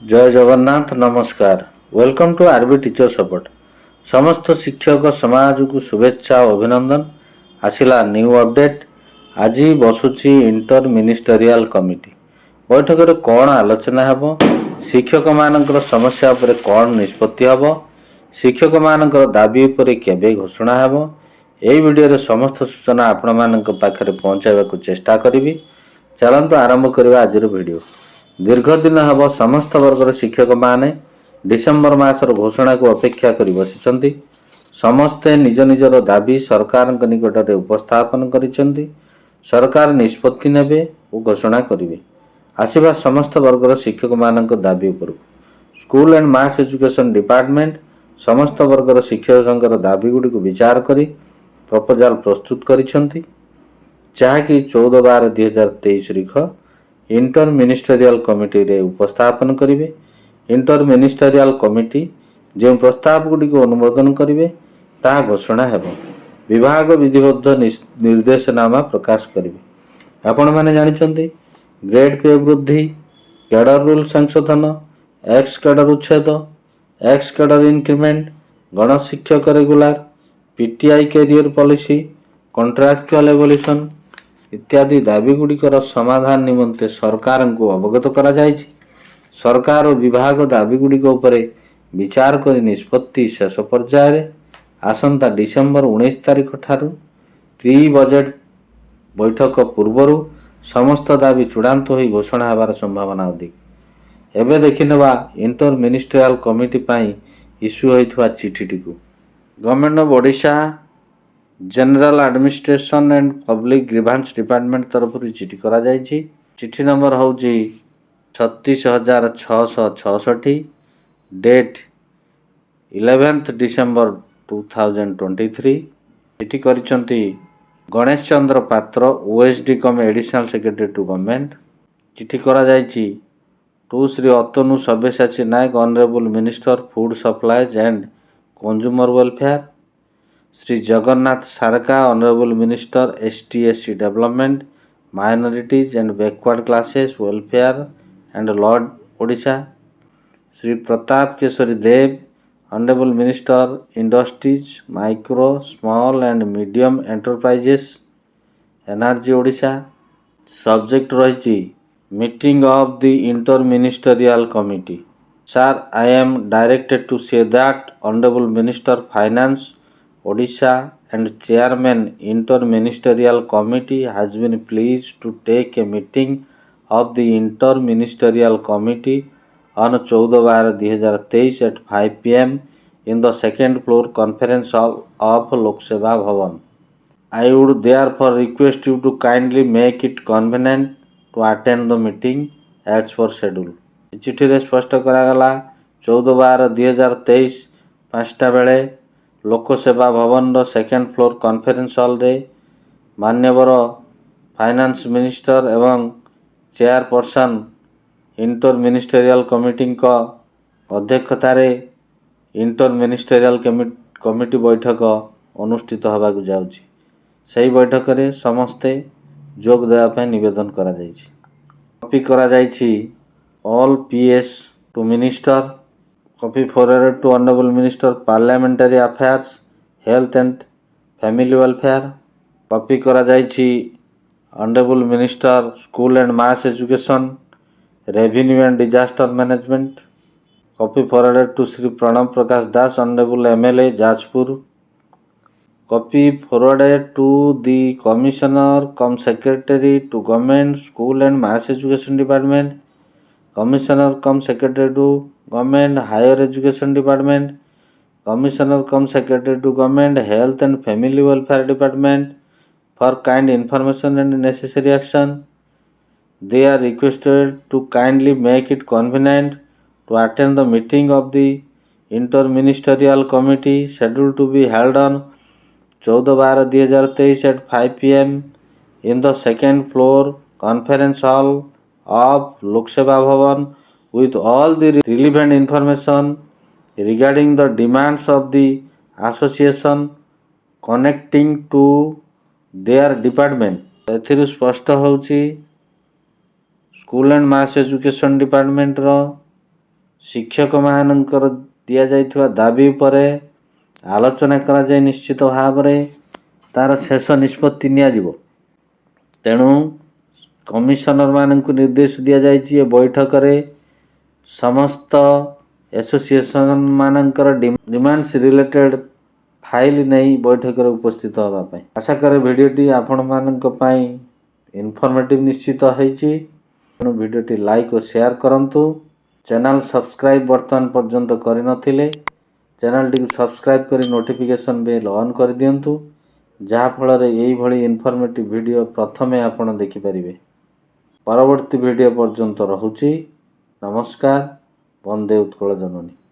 जय जगन्नाथ नमस्कार। Welcome to RB teacher support. समस्त शिक्षक समाज को शुभेच्छा और अभिनंदन। आसिला न्यू अपडेट। आज बसुची इंटर मिनिस्टरियल कमिटी बैठक में कौन आलोचना हेब, शिक्षक मानकर समस्या उपर कौन निष्पत्ति हेब, शिक्षक मानकर दाबी उपर केबे घोषणा हेब, यही वीडियो समस्त सूचना आपण मानक पाखरे पहुंचाइबा को चेष्टा करी। चलंतु आरंभ करवा आज वीडियो। दीर्घ दिन हम समस्त वर्गर शिक्षक माने डिसेम्बर मासर घोषणा को अपेक्षा कर बसी। समस्ते निज निजर दाबी सरकार निकट में उपस्थापन करिसेंती। सरकार निष्पत्ति नेबे और घोषणा करेंगे। आसवा समस्त वर्गर शिक्षक मान दाबी उपर school and mass education department समस्त वर्गर शिक्षक संघर दाबी गुड़ी विचार करी प्रपोजाल प्रस्तुत करिसेंती, जहाँकि 14/12/2023 तारीख इंटर मिनिस्टरियल कमिटी रे उपस्थापन करेंगे। इंटर मिनिस्टरियल कमिटी जो प्रस्ताव गुड़ी को अनुमोदन करेंगे ता घोषणा हेब। विभाग विधिबद्ध निर्देशनामा प्रकाश करेंगे। आपण माने जानिछंती ग्रेड पे वृद्धि, कैडर रूल संशोधन, एक्स कैडर उच्छेद, एक्स कैडर इंक्रीमेंट, गणशिक्षक regular, PTI career policy, contractual evolution इत्यादि दाबी गुड़िकर समाधान निमंते सरकार को अवगत करा जायछि। सरकार और विभाग दाबी गुड़िक उपरे विचार कर निष्पत्ति शेष पर्यायर आसंता डिसेम्बर 19 तारीख ठारू प्री बजेट बैठक पूर्वर समस्त दाबी चूड़ांत हो घोषणा होबार संभावना अधिक। एबे देखिनेबा इंटर मिनिस्ट्रियल कमिटी पाई इश्यू होइथवा चिठीटी को। Government of Odisha general administration and public grievance department तरफ चिठी करा जायछि। चिठी नंबर होउछि 36,666, डेट 11 डिसेम्बर 2023। चिठी करिसंती Ganesh Chandra Patra OSD cum additional secretary to government. चिठी करा जायछि to Shri Atanu Sabyasachi Nayak honourable minister food supplies and consumer welfare, Shri Jagannath Saraka honourable minister ST development minorities and backward classes welfare and law Odisha, Shri Pratap Keshari Deb honourable minister industries micro small and medium enterprises energy Odisha. Subject रही meeting of the inter ministerial committee. Sir, I am directed to say that honourable minister finance Odisha and Chairman Inter-Ministerial Committee has been pleased to take a meeting of the Inter-Ministerial Committee on 14/12/2023 at 5 p.m. in the second floor conference hall of Lok Sabha Bhavan. I would therefore request you to kindly make it convenient to attend the meeting as per schedule. चिठी रे स्पष्ट करागला 14/12/2023 5टा बेले लोकसेवा भवन second floor conference hall रे मान्यवर finance minister एवं chairperson inter ministerial committee का अध्यक्षतार इंटर मिनिस्टरियल कमिटी बैठक अनुष्ठित होबाक जाउछि। सही बैठक रे समस्ते जोग देवाई निवेदन करा जायछि। कॉपी करा जायछि all PS to minister, copy forwarded to honourable minister parliamentary affairs health and family welfare, copy करा जायछि honourable minister school and mass education revenue and disaster management, copy forwarded to Shri Pranab Prakash Das honourable MLA Jajpur, copy forwarded to the commissioner cum secretary to government school and mass education department, commissioner cum secretary to government higher education department, commissioner cum secretary to government health and family welfare department for kind information and necessary action. They are requested to kindly make it convenient to attend the meeting of the Inter-Ministerial Committee scheduled to be held on 14/12/2023 at 5 p.m. in the second floor conference hall of Lok Sabha Bhavan with all the relevant information regarding the demands of the association connecting to their department। एथिरु स्पष्ट होउछि school and mass education department रो ଶିକ୍ଷକମାନଙ୍କର ଦିଆଯାଇଥିବା ଦାବି ଉପରେ ଆଲୋଚନା କରାଯାଇ ନିଶ୍ଚିତ ଭାବରେ ତା'ର ଶେଷ ନିଷ୍ପତ୍ତି ନିଆଯିବ। ତେଣୁ କମିଶନରମାନଙ୍କୁ ନିର୍ଦ୍ଦେଶ ଦିଆଯାଇଛି ଏ ବୈଠକରେ ସମସ୍ତ ଆସୋସିଏସନମାନଙ୍କର ଡିମାଣ୍ଡସ୍ ରିଲେଟେଡ୍ ଫାଇଲ୍ ନେଇ ବୈଠକରେ ଉପସ୍ଥିତ ହେବା ପାଇଁ। ଆଶା କରେ ଭିଡ଼ିଓଟି ଆପଣମାନଙ୍କ ପାଇଁ ଇନଫର୍ମେଟିଭ୍ ନିଶ୍ଚିତ ହେଇଛି। ତେଣୁ ଭିଡ଼ିଓଟି ଲାଇକ୍ ଓ ସେୟାର କରନ୍ତୁ। ଚ୍ୟାନେଲ୍ ସବସ୍କ୍ରାଇବ୍ ବର୍ତ୍ତମାନ ପର୍ଯ୍ୟନ୍ତ କରିନଥିଲେ ଚ୍ୟାନେଲଟିକୁ ସବସ୍କ୍ରାଇବ୍ କରି ନୋଟିଫିକେସନ୍ ବେଲ୍ ଅନ୍ କରିଦିଅନ୍ତୁ, ଯାହାଫଳରେ ଏଇଭଳି ଇନଫର୍ମେଟିଭ୍ ଭିଡ଼ିଓ ପ୍ରଥମେ ଆପଣ ଦେଖିପାରିବେ। ପରବର୍ତ୍ତୀ ଭିଡ଼ିଓ ପର୍ଯ୍ୟନ୍ତ ରହୁଛି। ନମସ୍କାର। ବନ୍ଦେ ଉତ୍କଳ ଜନନୀ।